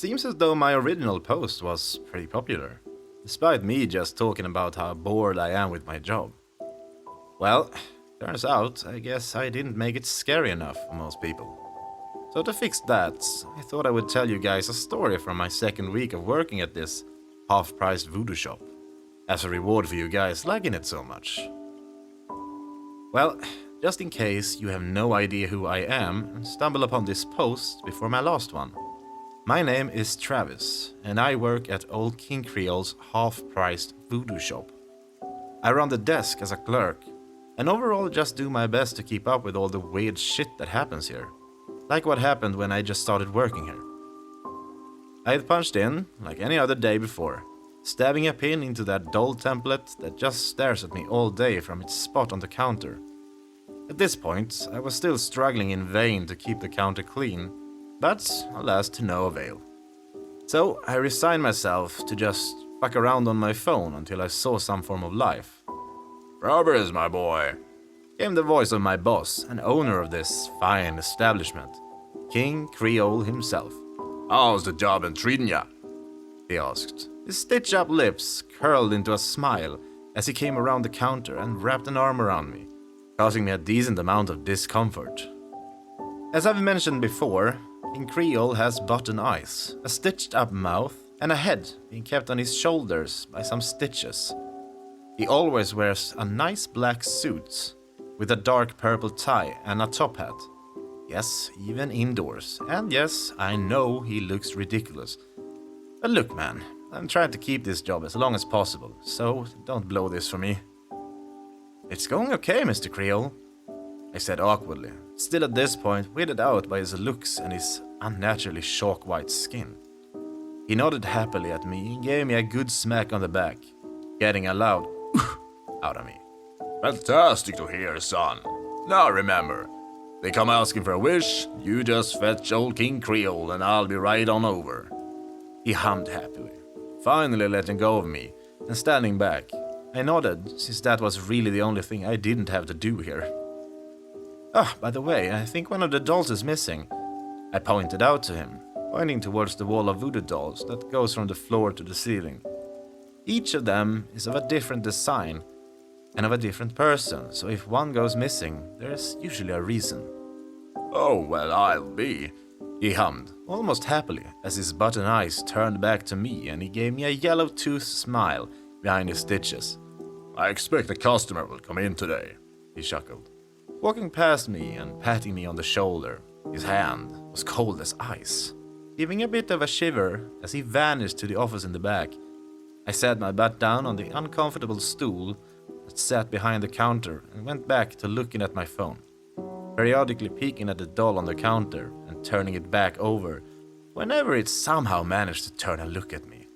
Seems as though my original post was pretty popular, despite me just talking about how bored I am with my job. Well, turns out, I guess I didn't make it scary enough for most people. So to fix that, I thought I would tell you guys a story from my second week of working at this half-priced voodoo shop, as a reward for you guys liking it so much. Well, just in case you have no idea who I am and stumble upon this post before my last one. My name is Travis, and I work at Old King Creole's half-priced voodoo shop. I run the desk as a clerk, and overall just do my best to keep up with all the weird shit that happens here. Like what happened when I just started working here. I had punched in, like any other day before, stabbing a pin into that doll template that just stares at me all day from its spot on the counter. At this point, I was still struggling in vain to keep the counter clean, but alas to no avail. So I resigned myself to just fuck around on my phone until I saw some form of life. "Robbers, my boy," came the voice of my boss and owner of this fine establishment, King Creole himself. "How's the job been treating ya?" he asked. His stitch-up lips curled into a smile as he came around the counter and wrapped an arm around me, causing me a decent amount of discomfort. As I've mentioned before, King Creole has button eyes, a stitched-up mouth, and a head being kept on his shoulders by some stitches. He always wears a nice black suit with a dark purple tie and a top hat. Yes, even indoors. And yes, I know he looks ridiculous. But look, man, I'm trying to keep this job as long as possible, so don't blow this for me. "It's going okay, Mr. Creole," I said awkwardly, still at this point weirded out by his looks and his unnaturally chalk-white skin. He nodded happily at me and gave me a good smack on the back, getting a loud out of me. "Fantastic to hear, son. Now remember, they come asking for a wish, you just fetch old King Creole and I'll be right on over." He hummed happily, finally letting go of me and standing back. I nodded, since that was really the only thing I didn't have to do here. "Ah, by the way, I think one of the dolls is missing," I pointed out to him, pointing towards the wall of voodoo dolls that goes from the floor to the ceiling. Each of them is of a different design and of a different person, so if one goes missing, there's usually a reason. "Oh, well, I'll be," he hummed, almost happily, as his button eyes turned back to me and he gave me a yellow-toothed smile behind his stitches. "I expect a customer will come in today," he chuckled, walking past me and patting me on the shoulder. His hand was cold as ice, giving a bit of a shiver as he vanished to the office in the back. I sat my butt down on the uncomfortable stool that sat behind the counter and went back to looking at my phone, periodically peeking at the doll on the counter and turning it back over whenever it somehow managed to turn and look at me.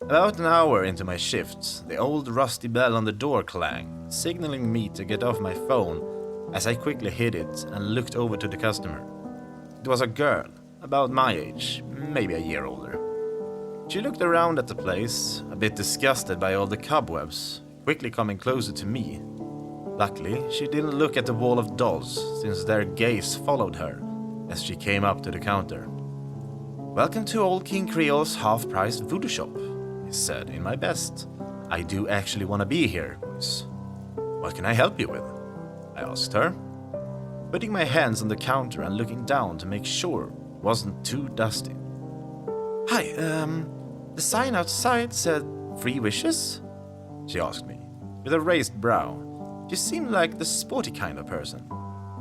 About an hour into my shift, the old rusty bell on the door clanged, signaling me to get off my phone as I quickly hid it and looked over to the customer. It was a girl, about my age, maybe a year older. She looked around at the place, a bit disgusted by all the cobwebs, quickly coming closer to me. Luckily, she didn't look at the wall of dolls, since their gaze followed her as she came up to the counter. "Welcome to Old King Creole's half-priced voodoo shop," he said in my best. "I do actually want to be here, boys. What can I help you with?" I asked her, putting my hands on the counter and looking down to make sure it wasn't too dusty. "Hi, the sign outside said 3 wishes?" she asked me, with a raised brow. She seemed like the sporty kind of person.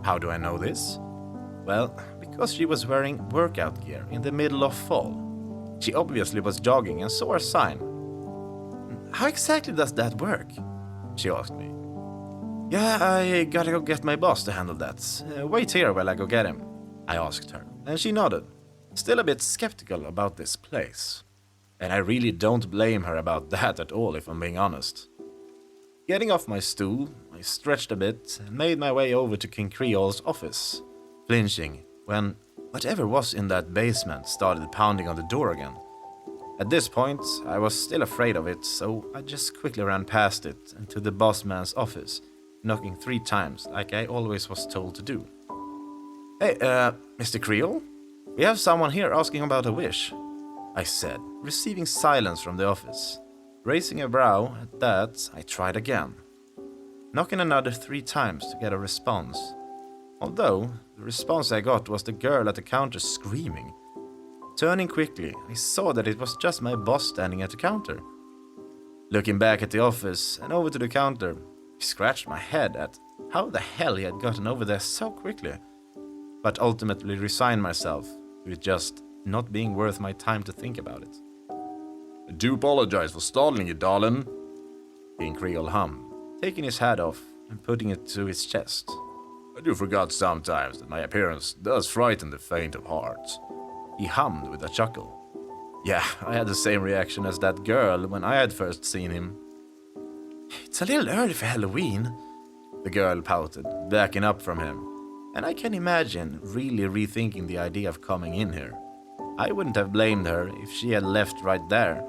How do I know this? Well, because she was wearing workout gear in the middle of fall. She obviously was jogging and saw a sign. "How exactly does that work?" she asked me. "Yeah, I gotta go get my boss to handle that. Wait here while I go get him," I asked her, and she nodded, still a bit skeptical about this place. And I really don't blame her about that at all, if I'm being honest. Getting off my stool, I stretched a bit and made my way over to King Creole's office, flinching when whatever was in that basement started pounding on the door again. At this point, I was still afraid of it, so I just quickly ran past it and to the boss man's office, knocking 3 times like I always was told to do. "Hey, Mr. Creole?" "We have someone here asking about a wish," I said, receiving silence from the office. Raising a brow at that, I tried again, knocking another 3 times to get a response. Although, the response I got was the girl at the counter screaming. Turning quickly, I saw that it was just my boss standing at the counter. Looking back at the office and over to the counter, I scratched my head at how the hell he had gotten over there so quickly, but ultimately resigned myself to it just not being worth my time to think about it. "I do apologize for startling you, darling," King Creole hummed, taking his hat off and putting it to his chest. "I do forget sometimes that my appearance does frighten the faint of heart." He hummed with a chuckle. Yeah, I had the same reaction as that girl when I had first seen him. "It's a little early for Halloween," the girl pouted, backing up from him, and I can imagine really rethinking the idea of coming in here. I wouldn't have blamed her if she had left right there.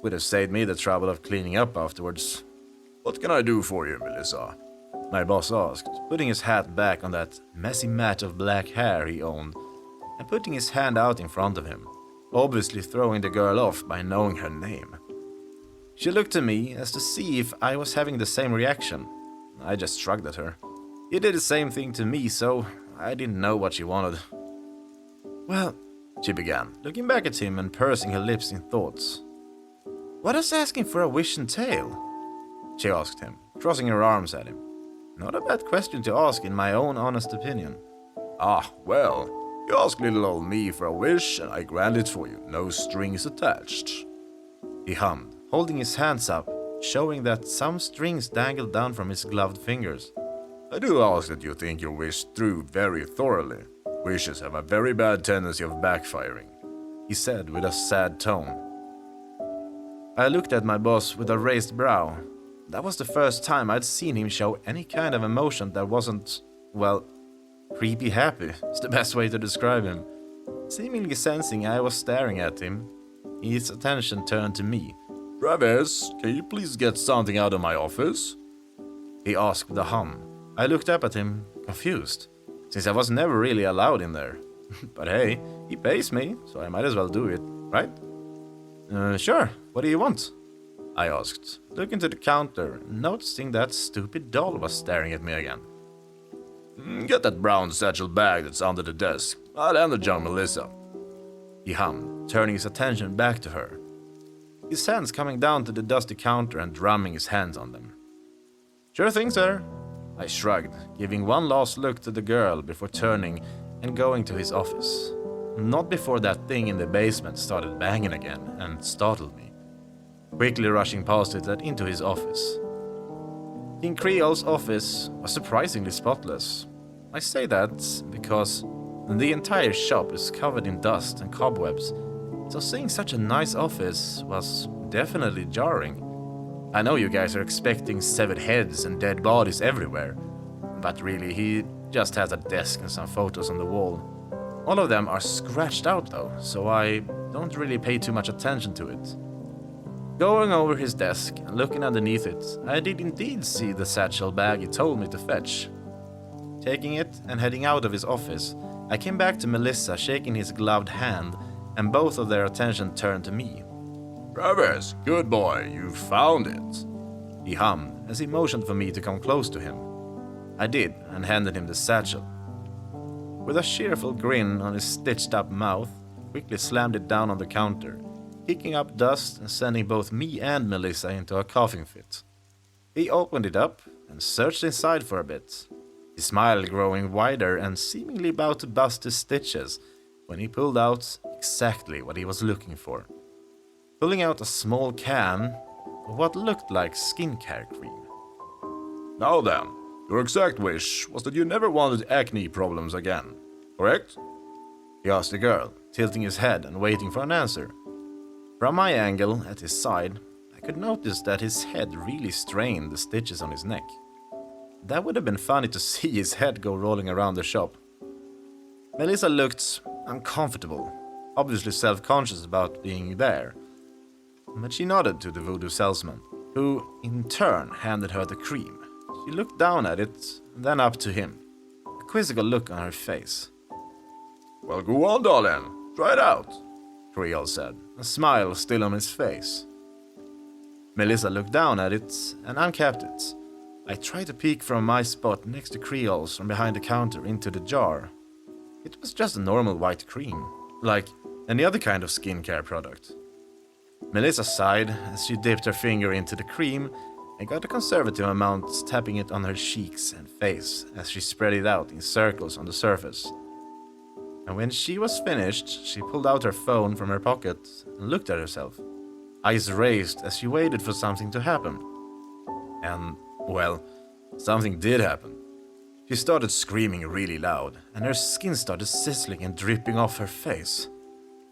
Would have saved me the trouble of cleaning up afterwards. "What can I do for you, Melissa?" My boss asked, putting his hat back on that messy mat of black hair he owned, and putting his hand out in front of him, obviously throwing the girl off by knowing her name. She looked at me as to see if I was having the same reaction. I just shrugged at her. He did the same thing to me, so I didn't know what she wanted. "Well," she began, looking back at him and pursing her lips in thoughts. "What does asking for a wish entail?" she asked him, crossing her arms at him. Not a bad question to ask in my own honest opinion. Well, you ask little old me for a wish and I grant it for you, no strings attached," he hummed, holding his hands up, showing that some strings dangled down from his gloved fingers. "I do ask that you think your wish through very thoroughly. Wishes have a very bad tendency of backfiring," he said with a sad tone. I looked at my boss with a raised brow. That was the first time I'd seen him show any kind of emotion that wasn't, well, creepy happy is the best way to describe him. Seemingly sensing I was staring at him, his attention turned to me. "Travis, can you please get something out of my office?" he asked with a hum. I looked up at him, confused, since I was never really allowed in there. But hey, he pays me, so I might as well do it, right? Sure, what do you want?" I asked, looking to the counter, noticing that stupid doll was staring at me again. "Get that brown satchel bag that's under the desk. I'll hand it to Melissa," he hummed, turning his attention back to her, his hands coming down to the dusty counter and drumming his hands on them. "Sure thing, sir," I shrugged, giving one last look to the girl before turning and going to his office. Not before that thing in the basement started banging again and startled me, quickly rushing past it and into his office. King Creole's office was surprisingly spotless. I say that because the entire shop is covered in dust and cobwebs, so seeing such a nice office was definitely jarring. I know you guys are expecting severed heads and dead bodies everywhere, but really he just has a desk and some photos on the wall. All of them are scratched out though, so I don't really pay too much attention to it. Going over his desk and looking underneath it, I did indeed see the satchel bag he told me to fetch. Taking it and heading out of his office, I came back to Melissa shaking his gloved hand, and both of their attention turned to me. "Travis, good boy, you found it," he hummed as he motioned for me to come close to him. I did and handed him the satchel. With a cheerful grin on his stitched-up mouth, quickly slammed it down on the counter, kicking up dust and sending both me and Melissa into a coughing fit. He opened it up and searched inside for a bit, his smile growing wider and seemingly about to bust his stitches when he pulled out exactly what he was looking for. Pulling out a small can of what looked like skincare cream. "Now then, your exact wish was that you never wanted acne problems again, correct?" he asked the girl, tilting his head and waiting for an answer. From my angle at his side, I could notice that his head really strained the stitches on his neck. That would have been funny to see his head go rolling around the shop. Melissa looked uncomfortable, obviously self-conscious about being there. But she nodded to the voodoo salesman, who in turn handed her the cream. She looked down at it, and then up to him, a quizzical look on her face. Well, go on, darling. Try it out, Creole said, a smile still on his face. Melissa looked down at it and uncapped it. I tried to peek from my spot next to Creole's from behind the counter into the jar. It was just a normal white cream, like any other kind of skincare product. Melissa sighed as she dipped her finger into the cream and got a conservative amount, tapping it on her cheeks and face as she spread it out in circles on the surface. And when she was finished, she pulled out her phone from her pocket and looked at herself. Eyes raised as she waited for something to happen. And, well, something did happen. She started screaming really loud, and her skin started sizzling and dripping off her face.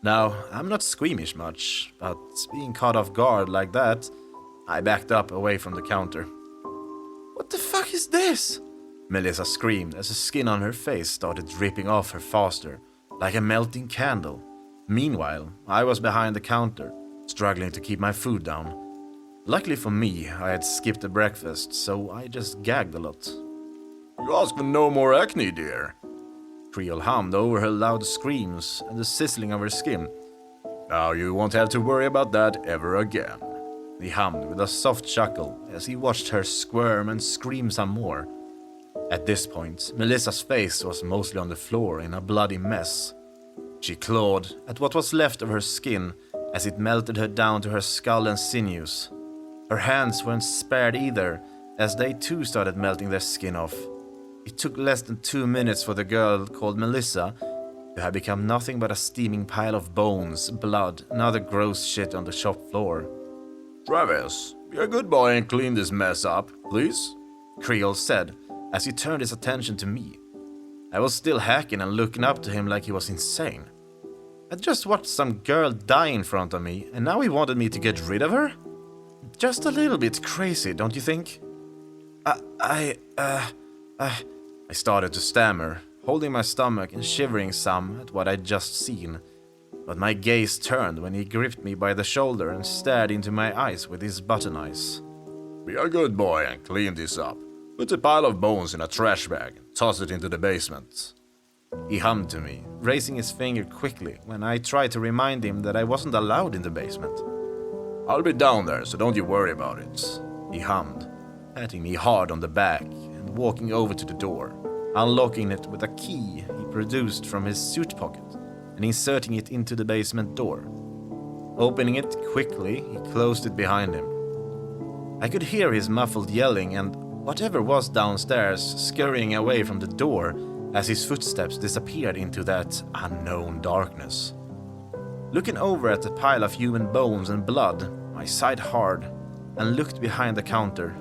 Now, I'm not squeamish much, but being caught off guard like that, I backed up away from the counter. "What the fuck is this?" Melissa screamed as the skin on her face started dripping off her faster, like a melting candle. Meanwhile, I was behind the counter, struggling to keep my food down. Luckily for me, I had skipped the breakfast, so I just gagged a lot. You ask for no more acne, dear, Creole hummed over her loud screams and the sizzling of her skin. Now you won't have to worry about that ever again. He hummed with a soft chuckle as he watched her squirm and scream some more. At this point, Melissa's face was mostly on the floor in a bloody mess. She clawed at what was left of her skin as it melted her down to her skull and sinews. Her hands weren't spared either, as they too started melting their skin off. It took less than 2 minutes for the girl called Melissa to have become nothing but a steaming pile of bones, blood, and other gross shit on the shop floor. Travis, be a good boy and clean this mess up, please, Creole said as he turned his attention to me. I was still hacking and looking up to him like he was insane. I'd just watched some girl die in front of me, and now he wanted me to get rid of her? Just a little bit crazy, don't you think? I started to stammer, holding my stomach and shivering some at what I'd just seen. But my gaze turned when he gripped me by the shoulder and stared into my eyes with his button eyes. Be a good boy and clean this up. Put a pile of bones in a trash bag and toss it into the basement. He hummed to me, raising his finger quickly when I tried to remind him that I wasn't allowed in the basement. I'll be down there, so don't you worry about it, he hummed, patting me hard on the back and walking over to the door, unlocking it with a key he produced from his suit pocket and inserting it into the basement door. Opening it quickly, he closed it behind him. I could hear his muffled yelling and whatever was downstairs scurrying away from the door as his footsteps disappeared into that unknown darkness. Looking over at the pile of human bones and blood, I sighed hard and looked behind the counter.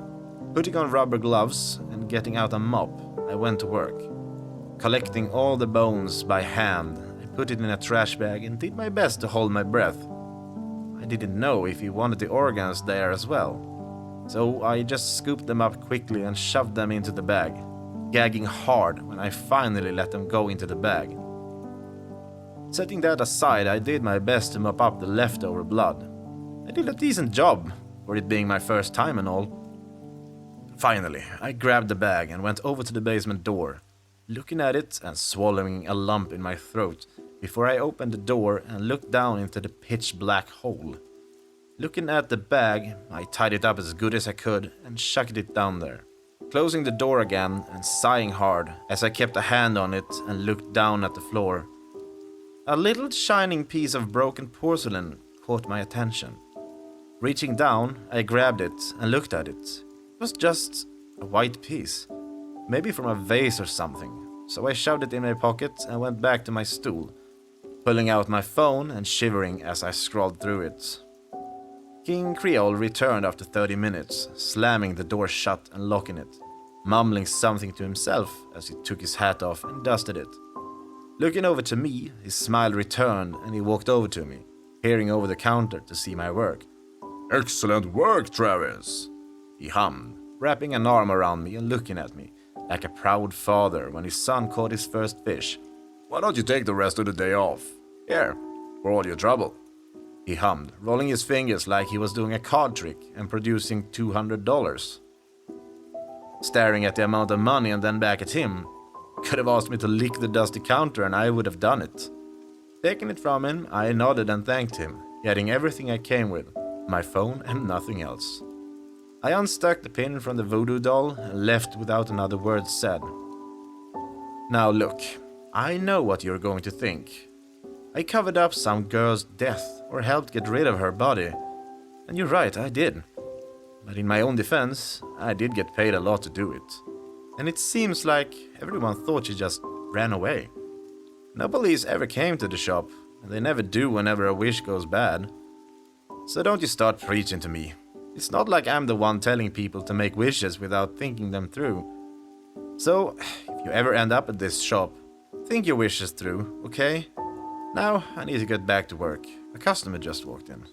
Putting on rubber gloves and getting out a mop, I went to work. Collecting all the bones by hand, I put it in a trash bag and did my best to hold my breath. I didn't know if he wanted the organs there as well, so I just scooped them up quickly and shoved them into the bag, gagging hard when I finally let them go into the bag. Setting that aside, I did my best to mop up the leftover blood. I did a decent job, for it being my first time and all. Finally, I grabbed the bag and went over to the basement door, looking at it and swallowing a lump in my throat before I opened the door and looked down into the pitch-black hole. Looking at the bag, I tied it up as good as I could and shucked it down there, closing the door again and sighing hard as I kept a hand on it and looked down at the floor. A little shining piece of broken porcelain caught my attention. Reaching down, I grabbed it and looked at it. It was just a white piece, maybe from a vase or something, so I shoved it in my pocket and went back to my stool, pulling out my phone and shivering as I scrolled through it. King Creole returned after 30 minutes, slamming the door shut and locking it, mumbling something to himself as he took his hat off and dusted it. Looking over to me, his smile returned and he walked over to me, peering over the counter to see my work. Excellent work, Travis, he hummed, wrapping an arm around me and looking at me, like a proud father when his son caught his first fish. Why don't you take the rest of the day off? Here, for all your trouble, he hummed, rolling his fingers like he was doing a card trick and producing $200. Staring at the amount of money and then back at him, Could have asked me to lick the dusty counter and I would have done it. Taking it from him, I nodded and thanked him, getting everything I came with, my phone and nothing else. I unstuck the pin from the voodoo doll and left without another word said. Now look, I know what you're going to think. I covered up some girl's death or helped get rid of her body. And you're right, I did. But in my own defense, I did get paid a lot to do it. And it seems like everyone thought she just ran away. No police ever came to the shop, and they never do whenever a wish goes bad. So don't you start preaching to me. It's not like I'm the one telling people to make wishes without thinking them through. So, if you ever end up at this shop, think your wishes through, okay? Now, I need to get back to work. A customer just walked in.